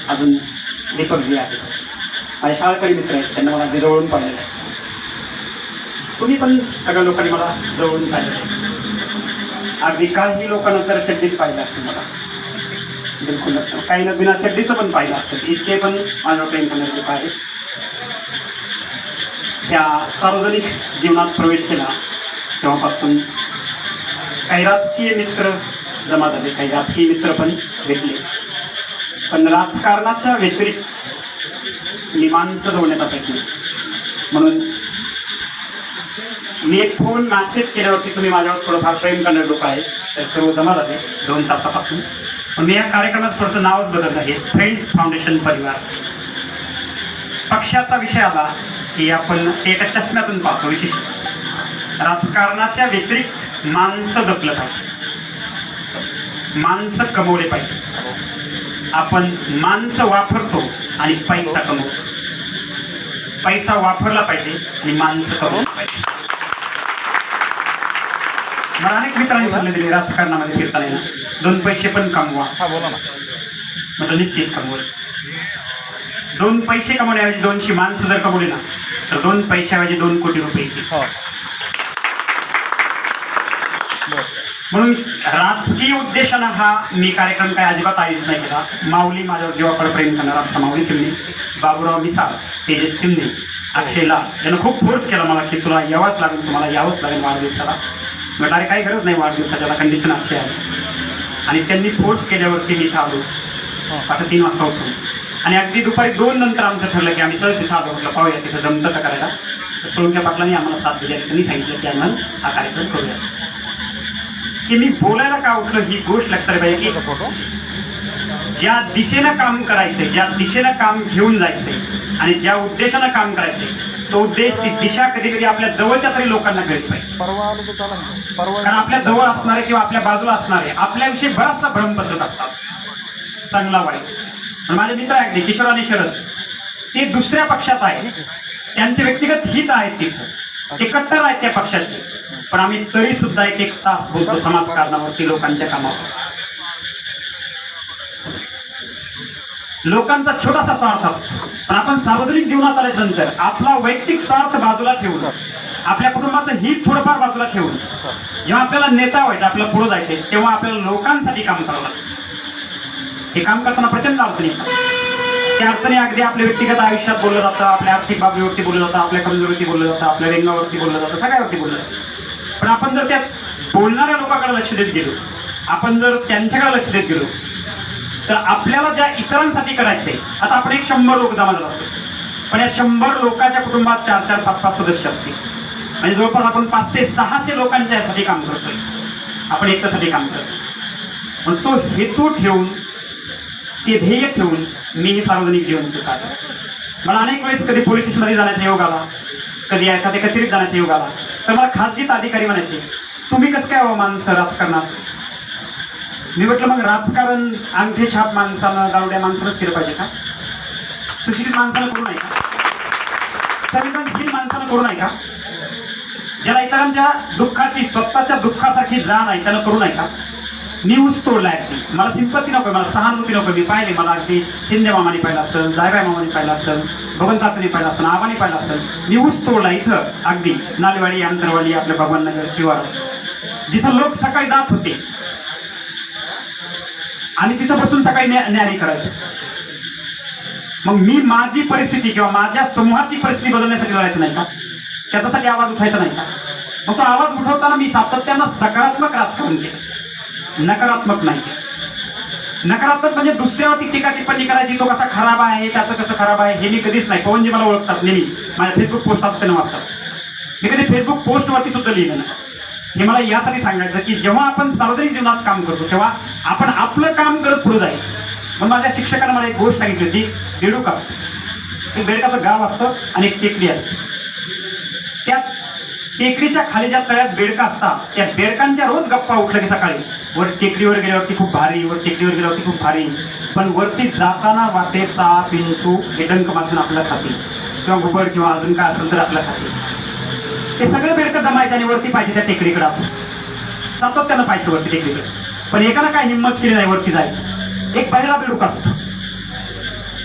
अजून दीपकजी आहेत, माझे शाळकरी मित्र आहेत, त्यांना मला अगदी जवळून पाहिलेलं आहे. तुम्ही पण सगळ्या लोकांनी मला जवळून पाहिलेलं आहे. अगदी काही लोकांना तर चड्डीत पाहिलं असेल मला, बिलकुल काही ना बिना चड्डीचं पण पाहिलं असेल. इतके पण माझ्या प्रेम करणारे लोक आहेत. त्या सार्वजनिक जीवनात प्रवेश केला तेव्हापासून काही राजकीय मित्र जमा झाले, काही राजकीय मित्र पण भेटले, पण राजकारणाच्या व्यतिरिक्त मी माणसं जोडण्याचा प्रयत्न. म्हणून मी एक फोन मॅसेज केल्यावरती तुम्ही माझ्यावर थोडंफार प्रेम करणारे लोक आहेत, तर सर्व जमा झाले 2 तासापासून. पण मी या कार्यक्रमात थोडंसं नावच बदललं आहे, फ्रेंड्स फाउंडेशन परिवार. पक्षाचा विषय आला की आपण एका चष्म्यातून पाहतो. विशिष्ट राजकारणाच्या व्यतिरिक्त माणसं जपलं पाहिजे, माणसं कमवले पाहिजे. आपण माणसं वापरतो आणि पैसा कमवतो, पैसा वापरला पाहिजे आणि माणसं कमवली पाहिजे. मला अनेक मित्रांनी सल्ले दिले राजकारणामध्ये फिरताना ना 2 पैसे पण कमवा. बोला ना. म्हटलं निश्चित कमवल. 2 पैसे कमवण्याऐवजी 200 माणसं जर कमवली ना तर 2 पैशाऐवजी 2 कोटी रुपये येतील. म्हणून राजकीय उद्देशानं हा मी कार्यक्रम काय अजिबात आयोजित नाही केला. माऊली माझ्यावर जीवाकडे प्रेम करणारा आमचा माऊली चिमणे, बाबूराव मिसाळ, तेजस शिंदे, अक्षय लाल यानं खूप फोर्स केला मला की तुला यावंच लागेल, तुम्हाला यावंच लागेल वाढदिवसाला. म्हटलं अरे काही गरज नाही वाढदिवसाच्याला, कंडिशन अशी आहे. आणि त्यांनी फोर्स केल्यावरती मी इथं आलो. 3 वाजता उठून आणि अगदी दुपारी 2 नंतर आमचं ठरलं की आम्ही सहज तिथं आलो. म्हटलं पाहूया तिथं जमतं का करायला. तर सोळंक्या पाटलांनी आम्हाला साथ दिली. त्यांनी सांगितलं की आम्हाला हा कार्यक्रम करूया. की मी बोलायला का उठलो ही गोष्ट लक्षात पाहिजे की ज्या दिशेनं काम करायचंय, ज्या दिशेनं काम घेऊन जायचंय आणि ज्या उद्देशानं काम करायचंय तो उद्देश, ती दिशा कधी कधी आपल्या जवळच्या तरी लोकांना कळत पाहिजे. कारण आपल्या जवळ असणारे किंवा आपल्या बाजूला असणारे आपल्याविषयी बराचसा भ्रम पसरत असतात, चांगला वाईट. माझे मित्र आहेत किशोर आणि शरद, ते दुसऱ्या पक्षात आहेत, त्यांचे व्यक्तिगत हित आहेत, तिथं ते कट्टर आहेत त्या पक्षाचे. पण आम्ही तरी सुद्धा 1 तास बोलतो समाजकारणावरती, लोकांच्या कामावर. लोकांचा छोटासा स्वार्थ असतो, पण आपण सार्वजनिक जीवनात आल्यानंतर आपला वैयक्तिक स्वार्थ बाजूला ठेवून, आपल्या कुटुंबाचं हित थोडंफार बाजूला ठेवून जेव्हा आपल्याला नेता व्हायचं, आपल्याला पुढे जायचे, तेव्हा आपल्याला लोकांसाठी काम करावं लागतं. हे काम करताना प्रचंड अडचणी येतात. त्या अडचणी अगदी आपल्या व्यक्तिगत आयुष्यात बोललं जातं, आपल्या आर्थिक बाबीवरती बोललं जातं, आपल्या कमजोरीवरती बोललं जातं, आपल्या रेंगावरती बोललं जातं, सगळ्यावरती बोललं जातं. पण आपण जर त्या बोलणाऱ्या लोकांकडे लक्ष देत गेलो, आपण जर त्यांच्याकडे लक्ष देत गेलो, तर आपल्याला ज्या इतरांसाठी करायचंय, आता आपण 100 लोक जमा झालो असतो, पण या 100 लोकांच्या कुटुंबात 4-4, 5-5 सदस्य असतील. म्हणजे जवळपास आपण 500-600 लोकांच्या यासाठी काम करतोय, आपण एकट्यासाठी काम करतोय. पण तो हेतू ठेवून, ते ध्येय ठेवून मी सार्वजनिक जीवन स्वीकारलं. मला अनेक वेळेस कधी पोलीस स्टेशनमध्ये जाण्याचा योग आला, कधी एखाद्या कचेरीत जाण्याचा योग आला, तर मला खाजगीत अधिकारी म्हणायचे तुम्ही कसं काय माणसं राजकारणात. मी म्हटलं मग राजकारण अंगठे छाप माणसानं, गावड्या माणसानंच केलं पाहिजे का? सुशिक्षित माणसानं करू नये का? संवेदनशील माणसानं करू नये का? ज्याला इतरांच्या दुःखाची, स्वतःच्या दुःखासारखी जाण आहे त्यानं करू नये का? मी ऊस तोडलाय, अगदी मला सिंपत्ती नको, मला सहानुभूती नको. मी पाहिले, मला अगदी शिंदे मामाने पाहिलं असेल, जायबाई मामाने पाहिलं असेल, भगवंतासनी पाहिलं असेल, आबाने पाहिलं असेल. मी ऊस तोडला इथं अगदी नालेवाडी, आंतरवाडी, आपल्या भगवाननगर शिवार, जिथं लोक सकाळी जात होते आणि तिथं बसून सकाळी न्यारी करायची. मग मी माझी परिस्थिती किंवा माझ्या समूहाची परिस्थिती बदलण्यासाठी लढायचं नाही का? त्याच्यासाठी आवाज उठायचा नाही का? मग तो आवाज उठवताना मी सातत्यानं सकारात्मक राजकारण केलं, नकारात्मक नाही. नकारात्मक म्हणजे दुसऱ्यावरती टीका टिप्पणी करायची, तो कसा खराब आहे, त्याचं कसं खराब आहे, हे मी कधीच नाही. पवनजी मला ओळखतात, नेहमी माझ्या फेसबुक पोस्ट त्यांना वाचतात. मी कधी फेसबुक पोस्टवरती सुद्धा लिहिलं नाही. हे मला यासाठी सांगायचं की जेव्हा आपण सार्वजनिक जीवनात काम करतो तेव्हा आपण आपलं काम करत पुढे जाईल. मग माझ्या शिक्षकांना मला एक गोष्ट सांगितली होती, बेडूक असतो, एक बेडकाचं गाव असतं आणि एक टेकडी असते. त्या टेकडीच्या खाली ज्या तळ्यात बेडका असतात, त्या बेडकांच्या रोज गप्पा उठल्या की सकाळी वर टेकडीवर गेल्यावरती खूप भारी, वर टेकडीवर गेल्यावरती खूप भारी, पण वरती जाताना वाटेत साप, विंचू हे डंक मारून आपल्याला खातील किंवा घुबड किंवा अजून काय असेल तर आपल्याला खातील. ते सगळे बेडकं जमायचे आणि वरती पाहिजे त्या टेकडीकडे असं सातत्यानं पाहिजे वरती टेकडीकडे. पण एकानं काय हिंमत केली नाही वरती जायचं. एक बहिरा बिडूक असतो.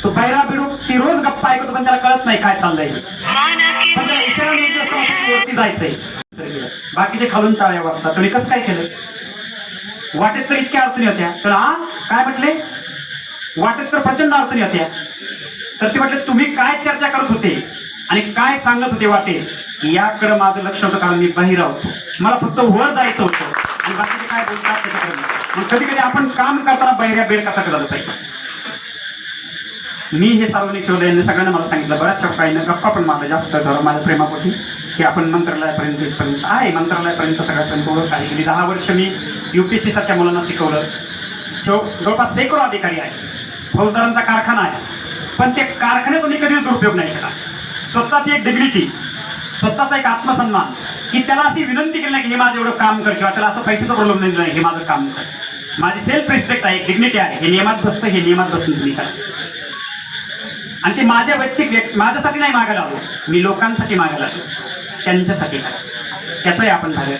तो बहिरा बिडूक ती रोज गप्पा ऐकतो पण त्याला कळत नाही काय चाललंय. पण त्याला विचारायला एक दिवस वाटतं वरती जायचंय. बाकीचे खालून टाळ्या वाजतात. तुम्ही कसं काय केलं? वाटेत तर इतक्या अडचणी होत्या. तर हा काय म्हटले? वाटेत तर प्रचंड अडचणी होत्या. तर ते म्हटले तुम्ही काय चर्चा करत होते आणि काय सांगत होते वाटेत याकडे माझं लक्ष होतं, कारण मी बहिरा होतो. मला फक्त वर जायचं होतं आणि बाकीचे काय बोलतात त्याच्याकडे. मग कधी कधी आपण काम करताना बहिऱ्या बेड कसा करायला पाहिजे. मी हे सार्वजनिक सेवा यांनी सगळ्यांना मला सांगितलं. बऱ्याचशा काही गप्पा पण माझा जास्त झालं माझ्या प्रेमापोटी की आपण मंत्रालयापर्यंत इथपर्यंत आहे. मंत्रालयापर्यंत सगळ्यापर्यंत ओळख आहे. गेली 10 वर्ष मी UPSC सारख्या मुलांना शिकवलं. जवळपास शेकडो अधिकारी आहेत. फौजदारांचा कारखाना आहे. पण त्या कारखान्याचा मी कधीच दुरुपयोग नाही केला. स्वतःची एक डिग्निटी, स्वतःचा एक आत्मसन्मान, की त्याला अशी विनंती केली नाही की हे माझं एवढं काम कर किंवा त्याला असं पैशाचं प्रॉब्लेम नाही, हे माझं काम कर. माझी सेल्फ रिस्पेक्ट आहे, डिग्निटी आहे. हे नियमात बसतं, हे नियमात बसून तुम्ही करा. आणि ते माझ्या माझ्यासाठी नाही मागायला आलो, मी लोकांसाठी मागायला आलो, त्यांच्यासाठी करा. त्याचंही आपण भाग.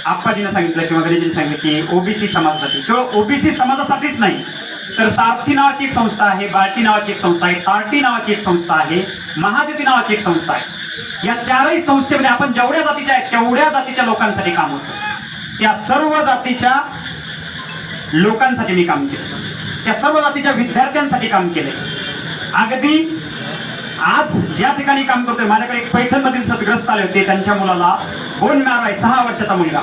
आप्पाजीनं सांगितलं किंवा गणेशजीने सांगितलं की OBC समाजासाठी, केवळ OBC समाजासाठीच नाही तर सारथी नावाची एक संस्था आहे, बार्टी नावाची एक संस्था आहे, तार्टी नावाची एक संस्था आहे, महाज्योती नावाची एक संस्था आहे. या चारही संस्थेमध्ये आपण जेवढ्या जातीच्या आहेत तेवढ्या जातीच्या लोकांसाठी काम होतं. त्या सर्व जातीच्या लोकांसाठी मी काम केलं. त्या सर्व जातीच्या विद्यार्थ्यांसाठी काम केलंय. अगदी आज ज्या ठिकाणी काम करतोय, माझ्याकडे एक पैठणमधील सदग्रस्त आले होते. त्यांच्या मुलाला बोन मॅरो आहे, 6 वर्षाचा मुलगा.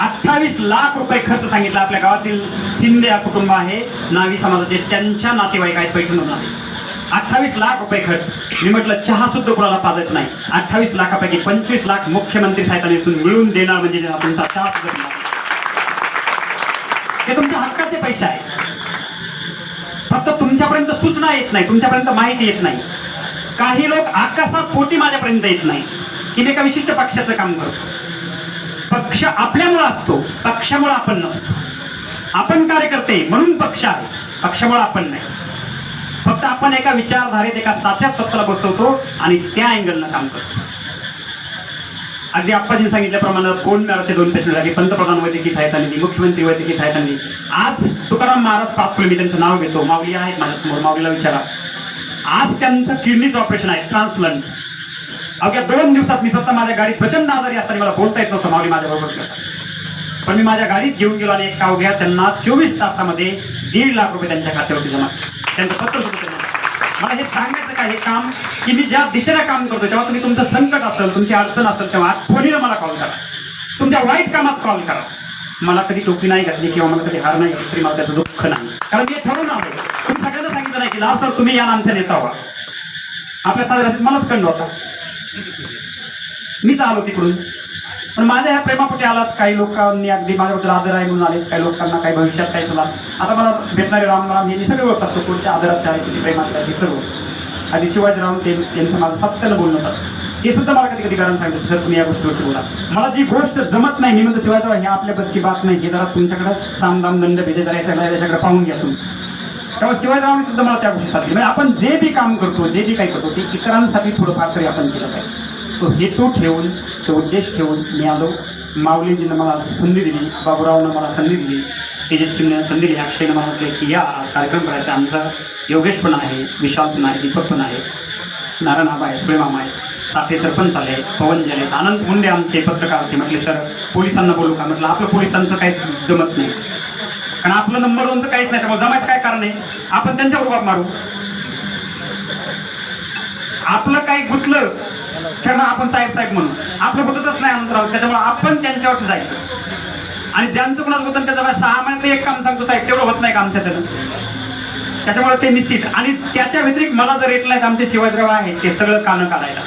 28 लाख रुपये खर्च सांगितला. आपल्या गावातील शिंदे कुटुंब आहे, नावी समाजाचे, त्यांच्या नातेवाईक आहेत पैठणमधून आले. 28 लाख रुपये खर्च. मी म्हटलं चहा सुद्धा कुणाला पाजायचं नाही. 28 लाखापैकी 25 लाख मुख्यमंत्री साहेबांनी मिळून देणार म्हणजे तुमचा चहा सुद्धा. हे तुमच्या हक्काचे पैसे आहेत. फक्त तुमच्यापर्यंत सूचना येत नाही, तुमच्यापर्यंत माहिती येत नाही. काही लोक आकाशात पोटी माझ्यापर्यंत येत नाही की मी एका विशिष्ट पक्षाचं काम करतो. पक्ष आपल्यामुळे असतो, पक्षामुळे आपण नसतो. आपण कार्यकर्ते म्हणून पक्ष आहे, पक्षामुळे आपण नाही. फक्त आपण एका विचारधारेत एका साच्यात स्वतःला बसवतो आणि त्या अँगलनं काम करतो. अगदी आप्पाजींनी सांगितल्याप्रमाणे बोन मॅरोचे 2 पेशंट झाले. पंतप्रधान वैद्यकीय सहायता निधी, मुख्यमंत्री वैद्यकीय सहायता निधी. आज तुकाराम महाराज पाचपुले, मी त्यांचं नाव घेतो, माऊली आहेत माझ्यासमोर, माऊलीला विचारा. आज त्यांचं किडनीचं ऑपरेशन आहे, ट्रान्सप्लांट. अवघ्या 2 दिवसात मी स्वतः माझ्या गाडीत प्रचंड आजारी असताना मला बोलता येत नव्हतं, माऊली माझ्या बरोबर. पण मी माझ्या गाडीत घेऊन गेलो आणि एका अवघ्या त्यांना 24 तासामध्ये 1.5 लाख रुपये त्यांच्या खात्यावरती जमा. त्यांचं पत्र सुद्धा. मला हे सांगायचं का, हे काम की मी ज्या दिशेला काम करतो तेव्हा तुम्ही तुमचं संकट असेल, तुमची अडचण असेल तेव्हा आठवणीनं मला कॉल करा. तुमच्या वाईट कामात कॉल करा. मला कधी टोपी नाही घातली किंवा मला कधी हार नाही घातली तरी मला त्याचं दुःख नाही, कारण मी ठरवून आलो. तुम्ही सगळ्यांना सांगितलं नाही की लाव सर तुम्ही या आमच्या नेता व्हा. आपल्या साजऱ्यात मलाच कंड होता, मीच आलो तिकडून. पण माझ्या ह्या प्रेमापोटी आलात. काही लोकांनी अगदी माझ्याबद्दल आदर आहे म्हणून आले, काही लोकांना काही भविष्यात काही तुला आता मला भेटणारे रामराम हे सगळे ओळख असतो, कोणत्या आदराचे आहे, किती प्रेमाचे आहे, सर्व. आधी शिवाजीराव त्यांचं माझं सत्यानं बोलणं असतं. हे सुद्धा मला कधी कधी कारण सांगितलं, सर तुम्ही या गोष्टीवरती बोला. मला जी गोष्ट जमत नाही, मी म्हणतो शिवाजीराव हे आपल्या बसची बात नाही, हे जरा तुमच्याकडे सामदाम दंड भेदे जरा याच्याकडे पाहून घ्या तुम्ही. त्यामुळे शिवाजीरावांनी सुद्धा मला त्या गोष्टी सांगितली. म्हणजे आपण जे बी काम करतो, जे बी काही करतो ते इतरांसाठी थोडंफार तरी आपण केलं पाहिजे. तो हेतू ठेवून, तो उद्देश ठेवून मी आलो. माऊलीजीनं मला संधी दिली, बाबूरावनं मला संधी दिली, तेजस्वीनं संधी दिली, अक्षयनं मला म्हटले की या कार्यक्रम करायचा. आमचा योगेश पण आहे, विशाल पण आहे, दीपक पण आहे, नारायण आबा आहे, सुळेमामा आहे, साठे सरपंच आले, पवन झाले, आनंद मुंडे आमचे पत्रकार होते. म्हटले सर पोलिसांना बोलू का? म्हटलं आपलं पोलिसांचं काहीच जमत नाही, कारण आपलं नंबर 1चं काहीच नाही, त्यामुळे जमायचं काय कारण आहे. आपण त्यांच्यावर बाब मारू. आपलं काही गुतलं तर मग आपण साहेब साहेब म्हणून, आपलं गुततच नाही अनंतराव, त्याच्यामुळे आपण त्यांच्यावरती जायचं. आणि ज्यांचं कुणाचं गुतन त्याच्यामुळे 6 महिन्यात एक काम सांगतो साहेब, तेवढं होत नाही का आमच्या त्यानं. त्याच्यामुळे ते निश्चित. आणि त्याच्या व्यतिरिक्त मला जर रेटला आमचे शिवाजीराव आहेत ते सगळं कानं काढायला.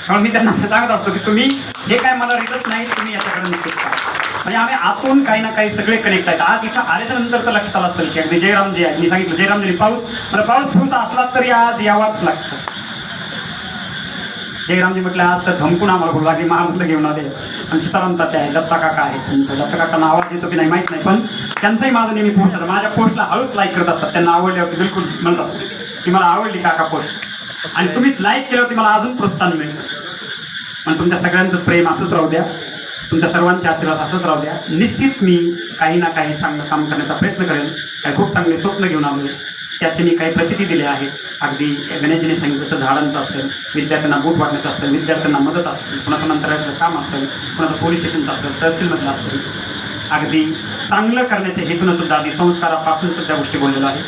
म्हणून मी त्यांना सांगत असतो की तुम्ही हे काय मला रिटत नाही, तुम्ही याच्याकडे निश्चित करा. म्हणजे आम्ही आतून काही ना काही सगळे कनेक्ट आहेत. आज इथं आल्याच्या नंतर तर लक्षात आलं असेल की अगदी जयराम जे आहे, मी सांगितलं जयरामजी पाऊस फुस असला तरी आज यावाच लागतं. जयरामजी म्हटलं आज तर धमकून आम्हाला बोलला की महामंत्र घेऊन आले. आणि सीताराम तात्या आहे, दत्ता काका आहेत, दत्ता काकांना आवाज देतो की नाही माहित नाही, पण त्यांचाही माझं नेहमी पोस्ट असतं. माझ्या पोस्टला हळूच लाईक करत असतात. त्यांना आवडल्यावरती बिलकुल म्हणतात की मला आवडली काका पोस्ट, आणि तुम्ही लाईक केल्यावरती मला अजून प्रोत्साहन मिळतं. पण तुमच्या सगळ्यांचं प्रेम असंच राहू द्या. तुमच्या सर्वांचे आशीर्वाद असंच राहू द्या. निश्चित मी काही ना काही चांगलं काम करण्याचा प्रयत्न करेन. काही खूप चांगले स्वप्न घेऊन आलो त्याची मी काही प्रचिती दिल्या आहेत. अगदी गणेशजीने सांगितलं तसं झाडांचं असेल, विद्यार्थ्यांना बूट वाटण्याचं असेल, विद्यार्थ्यांना मदत असेल, कुणाचं अंतराळाचं काम असेल, कुणाचं पोलीस स्टेशनचं असेल, तहसीलमधलं असेल, अगदी चांगलं करण्याच्या हेतून सुद्धा आधी संस्कारापासून सुद्धा गोष्टी बोललेलो आहे.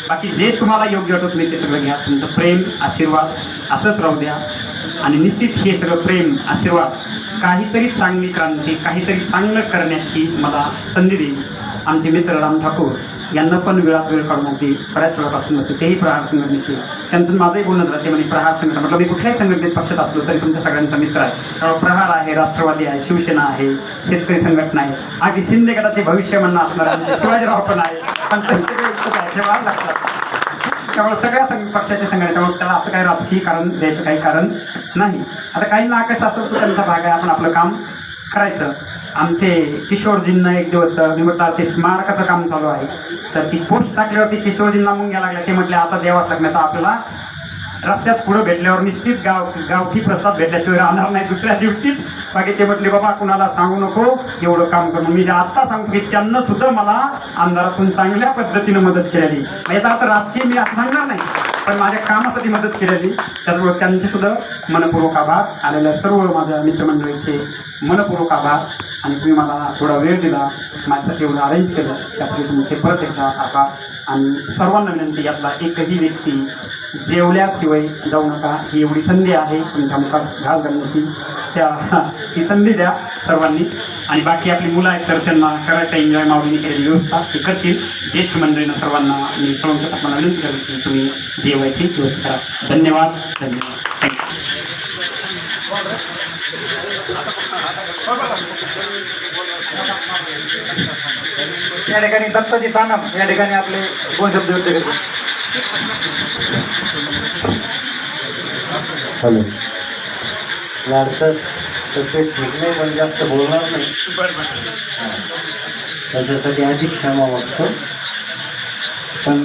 बाकी जे तुम्हाला योग्य वाटत नाही ते सगळं घ्या. तुमचं प्रेम आशीर्वाद असंच राहू द्या. आणि निश्चित हे सगळं प्रेम आशीर्वाद काहीतरी चांगली क्रांती, काहीतरी चांगलं करण्याची मला संधी देईल. आमचे मित्र राम ठाकूर यांना पण वेळात वेळ काढून अगदी बऱ्याच वेळापासून होते, तेही प्रहार संघटनेचे. त्यांचं माझंही बोलणं झालं ते म्हणजे प्रहार संघटना म्हटलं मी कुठल्याही संघटनेत पक्षात असलो तरी तुमच्या सगळ्यांचा मित्र आहे. त्यामुळे प्रहार आहे, राष्ट्रवादी आहे, शिवसेना आहे, शेतकरी संघटना आहे, अगदी शिंदे गटाचे भविष्य म्हणणं असणार आहे, शिवाजीराव पण आहे, पण त्यामुळे सगळ्या पक्षाचे संघटना, त्यामुळे त्याला असं काही राजकीय कारण द्यायचं काही कारण नाही. आता काहींना आकाश असं तो त्यांचा भाग आहे, आपण आपलं काम करायचं. आमचे किशोरजींना एक दिवस मी म्हटलं ते स्मारकाचं काम चालू आहे, तर ती पोस्ट टाकल्यावरती किशोरजींना मुंग्या लागल्या. ते म्हटले आता देवास लागण्याचा आपल्याला रस्त्यात पुढं भेटल्यावर निश्चित गावठी प्रसाद भेटल्याशिवाय राहणार नाही दुसऱ्या दिवशीच. बाकी ते म्हटले बाबा कुणाला सांगू नको एवढं काम करून. मी आत्ता सांगतो की त्यांना सुद्धा मला आमदारातून चांगल्या पद्धतीनं मदत केलेली. याचा अर्थ राजकीय मी आता सांगणार नाही, पण माझ्या कामासाठी मदत केलेली. त्याचबरोबर त्यांचे सुद्धा मनपूर्वक आभार. आलेल्या सर्व माझ्या मित्रमंडळीचे मनपूर्वक आभार. आणि तुम्ही मला थोडा वेळ दिला, माझ्यासाठी एवढं अरेंज केलं त्यासाठी तुमचे परत एकदा आभार. आणि सर्वांना विनंती, यातला एकही व्यक्ती जेवल्याशिवाय जाऊ नका. ही एवढी संधी आहे तुमच्या मुखात घाल घालण्याची, ही संधी द्या सर्वांनी. आणि बाकी आपली मुलं आहेत तर त्यांना करायचं एन्जॉय माऊलीने केलेली व्यवस्था ती करतील. ज्येष्ठ मंडळीनं सर्वांना मी सर्वांच्या आपल्याला विनंती करेन की तुम्ही जेवायची व्यवस्था करा. धन्यवाद. थँक्यू. या ठिकाणी दत्ताजी सानप या ठिकाणी आपले 2 शब्द व्यक्त करतील. हॅलो लाडसर तसे ठीक नाही पण जास्त बोलणार नाही, त्याच्यासाठी अधिक क्षमा मागतो. पण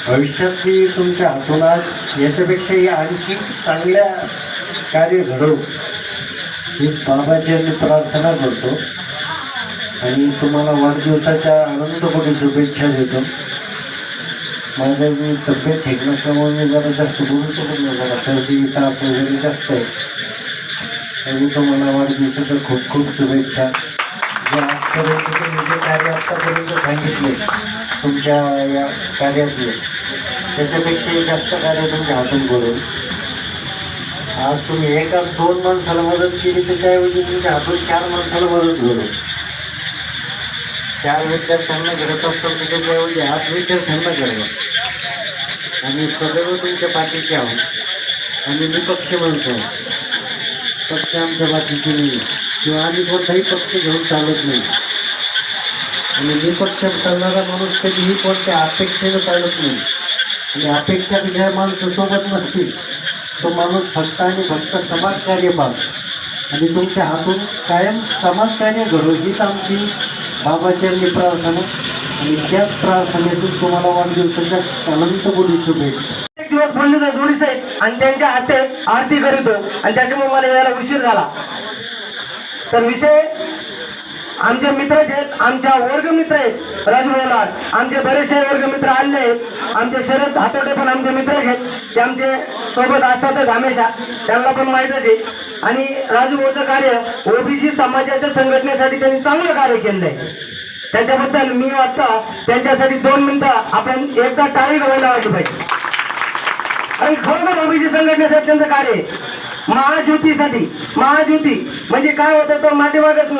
भविष्यातली तुमच्या हातून आज याच्यापेक्षाही आणखी चांगल्या कार्य घडवू ही बाबाची प्रार्थना करतो. आणि तुम्हाला वाढदिवसाच्या आनंदकोटी शुभेच्छा देतो. माझं मी तब्येत ठीक नसल्यामुळे मी जरा जास्त बोलू शकत नाही, जरा सर्दी ताप वगैरे जास्त आहे. तरी तुम्हाला वाढदिवसाच्या खूप खूप शुभेच्छा. जे आजपर्यंत तुम्ही जे कार्य आत्तापर्यंत सांगितले तुमच्या या कार्यातले त्याच्यापेक्षाही जास्त कार्य तुमच्या हातून घडवून. आज तुम्ही 1-2 माणसाला मदत केली त्याच्याऐवजी तुमच्या हातून 4 माणसाला मदत घडवून. 4 विद्यार्थ्यांना घडत असतात त्याच्याऐवजी 8 विद्यार्थ्यांना घडवा. आणि सदैव तुमच्या पाठीशी आहोत. आणि निपक्ष माणसं आहोत, पक्ष आमच्या पाठीशी नाही किंवा आम्ही कोणताही पक्ष घेऊन चालत नाही. आणि निपक्ष चालणारा माणूस कधीही कोणत्या अपेक्षेनं चालत नाही. आणि अपेक्षा ज्या माणसं सोबत नसतील तो माणूस फक्त आणि फक्त समाजकार्य पाहतो. आणि तुमच्या हातून कायम समाजकार्य घडो हीच आमची बाबाचरणी प्रार्थना. आणि त्याच प्रार्थनेतून तुम्हाला वाढदिवसाच्या अनंत कोटी शुभेच्छा. एक दिवस बोलले तर जोडीस आहे आणि त्यांच्या हाते आरती करीतो आणि त्याच्यामुळे मला यायला उशीर झाला. तर विषय आमचे मित्रच आहेत, आमच्या वर्गमित्र आहेत राजभाऊला. आमचे बरेचसे वर्गमित्र आले आहेत. आमचे शरद हातोटे पण आमचे मित्रच आहेत, ते आमचे सोबत असतातच हमेशा, त्यांना पण माहीतच आहे. आणि राजूभाऊचं कार्य ओबीसी समाजाच्या संघटनेसाठी त्यांनी चांगलं कार्य केलं आहे. त्याच्याबद्दल मी वाटतं त्यांच्यासाठी 2 मिनिटं आपण एकदा टाळी घालायला वाटलं पाहिजे. आणि खरोखर ओबीसी संघटनेसाठी त्यांचं कार्य आहे. महाज्योतीसाठी, महाज्योती म्हणजे काय होतं तर माध्यमातून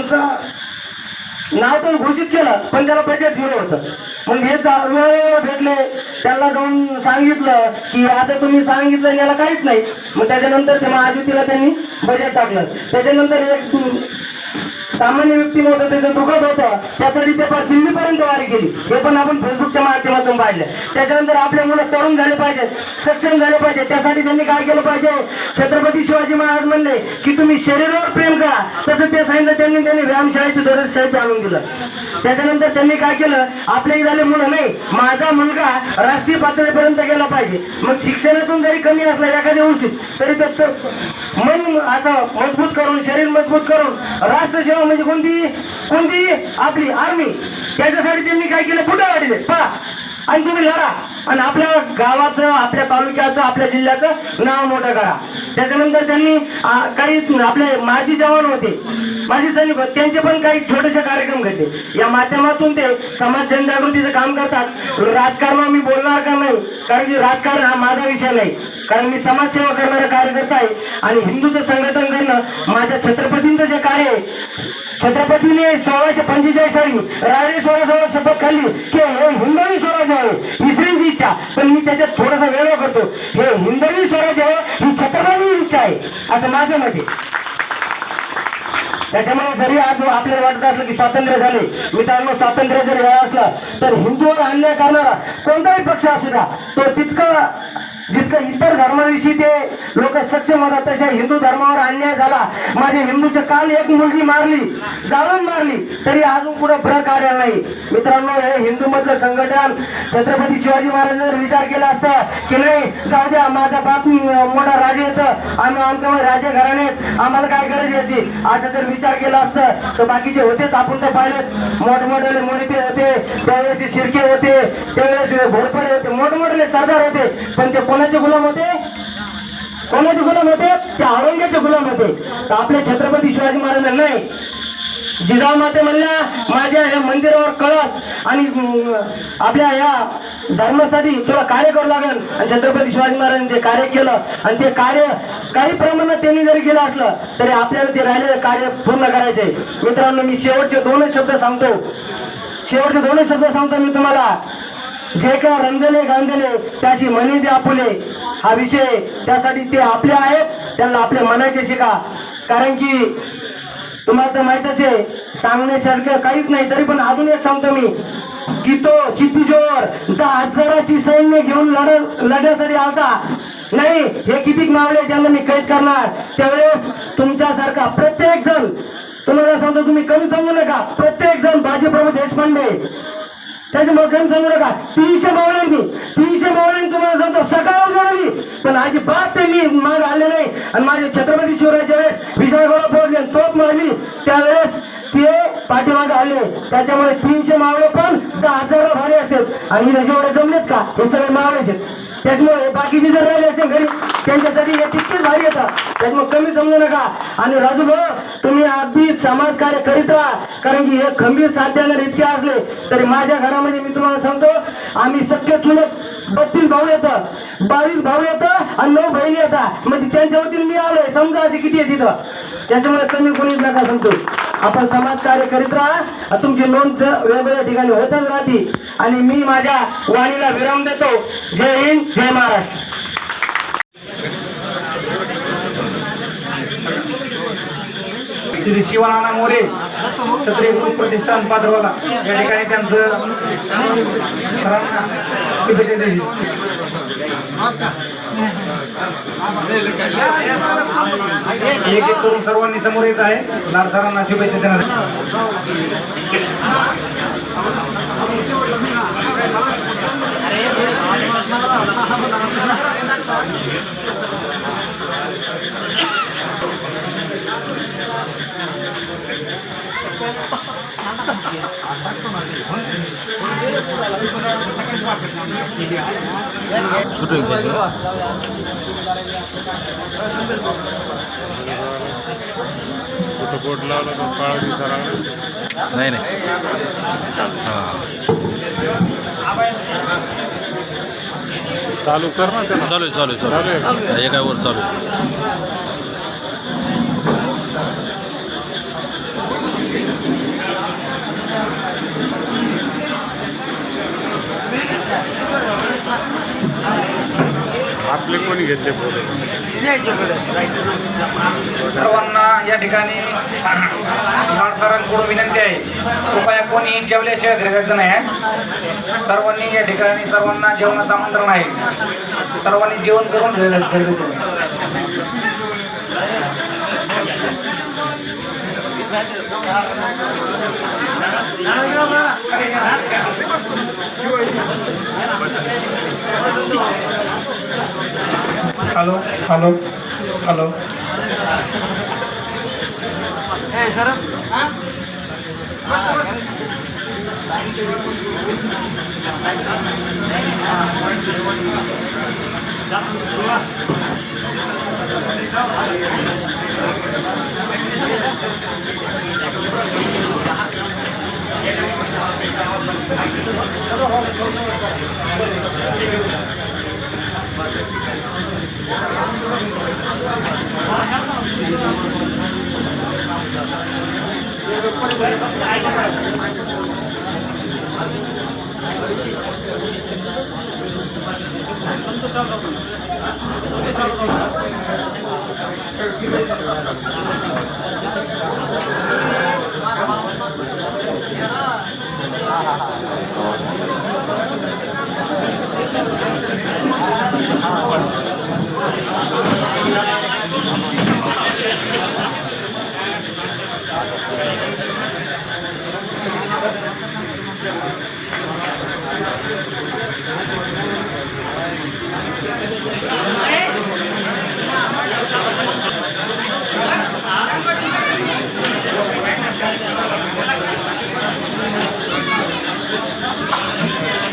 नाव तर घोषित केलं पण त्याला बजेट 0 होतं. मग हे वेळोवेळी भेटले, त्यांना जाऊन सांगितलं की आता तुम्ही सांगितलं याला काहीच नाही. मग त्याच्यानंतर ते महाज्योतीला त्यांनी बजेट टाकलं. त्याच्यानंतर एक सामान्य व्यक्तीमध्ये त्याचं दुखत होतं, त्यासाठी ते दिल्लीपर्यंत वारी केली. हे पण आपण फेसबुकच्या माध्यमातून पाहिलं. त्याच्यानंतर आपले मुलं तरुण झाले पाहिजेत, सक्षम झाले पाहिजे, त्यासाठी त्यांनी काय केलं पाहिजे. छत्रपती शिवाजी महाराज म्हणले की तुम्ही शरीरावर प्रेम करा, तसं ते सांगितलं त्यांनी व्यायामशाळेची दरज साहित्य आणून दिलं. त्याच्यानंतर त्यांनी काय केलं, आपले झाले मुलं नाही, माझा मुलगा राष्ट्रीय पातळीपर्यंत गेला पाहिजे. मग शिक्षणातून जरी कमी असला एखाद्या गोष्टीत तरी त्याचं मन असं मजबूत करून, शरीर मजबूत करून, राष्ट्रसेवा म्हणजे कोणती आपली आर्मी, त्याच्यासाठी त्यांनी काय केलं, फुटा वाढले पहा आणि तुम्ही लढा आणि आपल्या गावाचं, आपल्या तालुक्याचं, आपल्या जिल्ह्याचं नाव मोठं करा. त्याच्यानंतर त्यांनी काही आपले माजी जवान होते, माजी सैनिक होते, त्यांचे पण काही छोटेसे कार्यक्रम घेतले. या माध्यमातून ते समाज जनजागृतीचं काम करतात. राजकारणावर मी बोलणार का नाही, कारण की राजकारण हा माझा विषय नाही, कारण मी समाजसेवा करणारा कार्यकर्ता आहे आणि हिंदूचं संघटन करणं माझ्या छत्रपतींचं जे कार्य आहे. छत्रपतीने 1645 साली राजे स्वराज्यावर शपथ खाल्ली की हे हिंदवी स्वराज्य आहे, ही श्रींची इच्छा, पण मी त्याच्यात थोडासा वेगळं करतो, हे हिंदवी स्वराज्य आहे ही छत्रपतीची इच्छा आहे असं माझं मत आहे. त्याच्यामुळे जरी आज आपल्याला वाटत असलं की स्वातंत्र्य झाले, मित्रांनो स्वातंत्र्य जर झालं असलं तर हिंदूवर अन्याय करणारा कोणताही पक्ष असू द्या तो जितकं इतर धर्माविषयी ते लोक सक्षम होतात तशा हिंदू धर्मावर अन्याय झाला. माझ्या हिंदूच्या काल एक मुलगी मारली, जाळून मारली, तरी अजून पुढे फरक आलेला नाही. मित्रांनो हे हिंदू मधलं संघटन छत्रपती शिवाजी महाराजांनी जर विचार केला असता की नाही जाऊ द्या माझा बाप मोठा राजे येतं, आम्ही आमच्यामुळे राजे घराण्यात आम्हाला काय गरज याची, असं जर विचार केला असतं तर बाकीचे होतेच. आपण तर पाहिलेत मोठमोठे मोहिते होते, त्यावेळेस शिर्के होते, त्यावेळेस घोरपडे होते, मोठमोठे सरदार होते, पण ते कोणाचे गुलाम होते, कोणाचे गुलाम होते, ते औरंगजेबाचे गुलाम होते. तर आपले छत्रपती शिवाजी महाराजांना नाही, जिजाऊ माते म्हणल्या माझ्या या मंदिरावर कळस आणि आपल्या या धर्मासाठी तुला कार्य करावं लागेल. आणि छत्रपती शिवाजी महाराजांनी ते कार्य केलं आणि ते कार्य काही प्रमाणात त्यांनी जरी केलं असलं तरी आपल्याला ते राहिलेलं कार्य पूर्ण करायचंय. मित्रांनो मी शेवटचे दोनच शब्द सांगतो मी तुम्हाला. जे काय रंजले गांजले त्याची म्हणे जे आपुले, हा विषय त्यासाठी ते आपले आहेत, त्यांना आपले म्हणायचे शिका. कारण की तुम्हाला तर माहितच आहे सांगण्यासारखं काहीच नाही, तरी पण अजून एक सांगतो मी की तो चित्तीजोर 10,000ची सैन्य घेऊन लढण्यासाठी आलता नाही. हे किती मावळे ज्यांना मी कैद करणार, त्यावेळेस तुमच्यासारखा प्रत्येक जण, तुम्हाला सांगतो तुम्ही कमी समजू नका, प्रत्येक जण बाजीप्रभू देशपांडे त्याच्यामुळे कमी समजू नका. 300 मावळ्यांनी तुम्हाला सांगतो सकाळ जोडली, पण अजिबात त्यांनी माग आले नाही. आणि माझे छत्रपती शिवरायाच्या वेळेस विजयगड पोहोचले, तोप मारली, त्यावेळेस ते पाठीमागे आले. त्याच्यामुळे 300 मावळे पण 10,000 भारी असतात आणि जेवढे जमलेत का हे सगळे मावळेच आहेत. त्याच्यामुळे बाकीचे जर राहिले असते घरी त्यांच्यासाठी हे तितकेच भारी येतात, त्याच्यामुळे कमी समजू नका. आणि राजू भाऊ तुम्ही अगदी समाजकार्य करीत राहा, कारण की हे खंबीर साध्याने इतके असले तरी माझ्या घरामध्ये मी तुम्हाला सांगतो आम्ही सख्खे चुलत 32 भाऊ येतं, 22 भाऊ येतं आणि 9 बहिणी येतात, म्हणजे त्यांच्या वतीने मी आलोय, समजा असे किती आहे तिथं. त्याच्यामुळे कमी कोणीच नका सांगतो. आपण समाजकार्य करीत राहा, तुमची नोंद वेगवेगळ्या ठिकाणी होतच राहते. आणि मी माझ्या वाणीला विराम देतो. जय हिंद, जय महाराष्ट्र. श्री शिवानाना मोरे क्षत्रिय गुरु प्रतिष्ठान पात्रवाला या ठिकाणी त्यांचं सरांना शुभेच्छा दिली. एक एक करून सर्वांनी समोर येत आहे. लाड सरांना शुभेच्छा देणार. शूटिंग फोटो लावला तो काळा दिसायला नाही चालू कर ना. चालू एका वर चालू. आपले कोणी घेतले बोल सर्वांना या ठिकाणी सरांकडून विनंती आहे, कृपया कोणी जेवल्याशिवाय घरी जायचं नाही आहे. सर्वांनी या ठिकाणी सर्वांना जेवणाचं आमंत्रण आहे. सर्वांनी जेवण करून घरी जायचं. हॅलो हॅलो हॅलो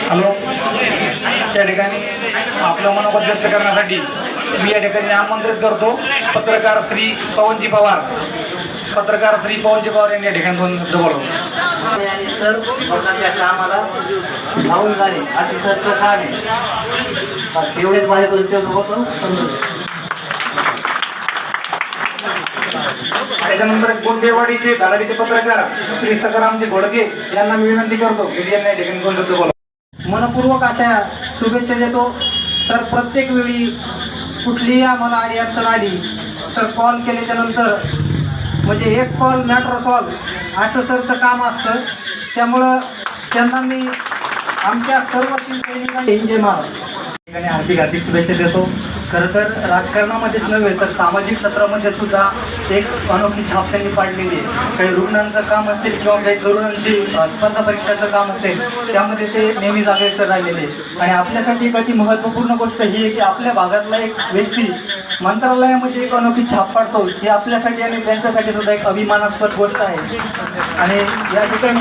हॅलो त्या ठिकाणी आपलं मनोगत व्यक्त करण्यासाठी मी या ठिकाणी आमंत्रित करतो पत्रकार श्री पवनजी पवार यांनी या ठिकाणी दोन शब्द बोलवतो. आणि सर लोकांच्या कामाला धावून जाणे अशी सरचं काम आहे. तेवढेच माझे दोन होतो समजून. त्याच्यानंतर गोंदेवाडीचे धारावीचे पत्रकार श्री सकारामजी घोडके यांना मी विनंती करतो की यांनी या ठिकाणी दोन शब्द बोलवा. मनपूर्वक अशा शुभेच्छा देतो. तर प्रत्येक वेळी कुठलीही आम्हाला अडचण आली तर कॉल केल्याच्या नंतर म्हणजे एक कॉल मॅटर सॉल्व असं सरचं काम असतं. त्यामुळं त्यांना मी आमच्या सर्व सैनिकांनी जय महाराज आणि हार्दिक शुभेच्छा देतो. खरं तर राजकारणामध्येच नव्हे तर सामाजिक क्षेत्रामध्ये सुद्धा एक अनोखी छाप त्यांनी पाडलेली आहे. काही रुग्णांचं काम असेल किंवा काही तरुणांची स्पर्धा परीक्षाचं काम असेल त्यामध्ये ते नेहमी जागेसर राहिलेले. आणि आपल्यासाठी एक अति महत्त्वपूर्ण गोष्ट ही आहे की आपल्या भागातला एक व्यक्ती मंत्रालयामध्ये एक अनोखी छाप पाडतो ही आपल्यासाठी आणि त्यांच्यासाठी सुद्धा एक अभिमानास्पद गोष्ट आहे. आणि या ठिकाणी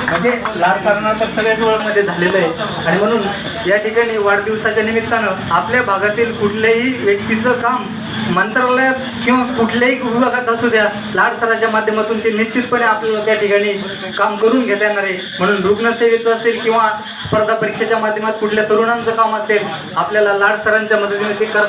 म्हणजे लाडकारणा तर सगळ्याच वेळामध्ये झालेलं आहे. आणि म्हणून या ठिकाणी वाढदिवसाच्या निमित्तानं आपल्या भागातील कुठल्याही व्यक्तीचं काम मंत्रालयात किंवा कुठल्याही विभागात असू द्या लाड सराच्या माध्यमातून ते निश्चितपणे आपल्याला त्या ठिकाणी काम करून घेता येणार आहे. म्हणून रुग्णसेवेचं असेल किंवा स्पर्धा परीक्षेच्या माध्यमात कुठल्या तरुणांचं काम असेल आपल्याला लाड सरांच्या मदतीने ते कर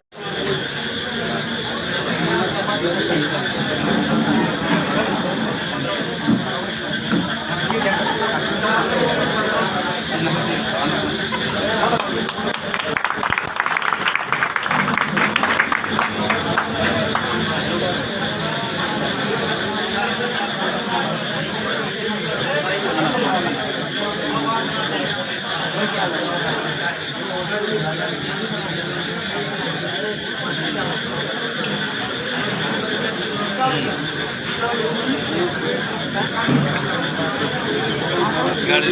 गाडी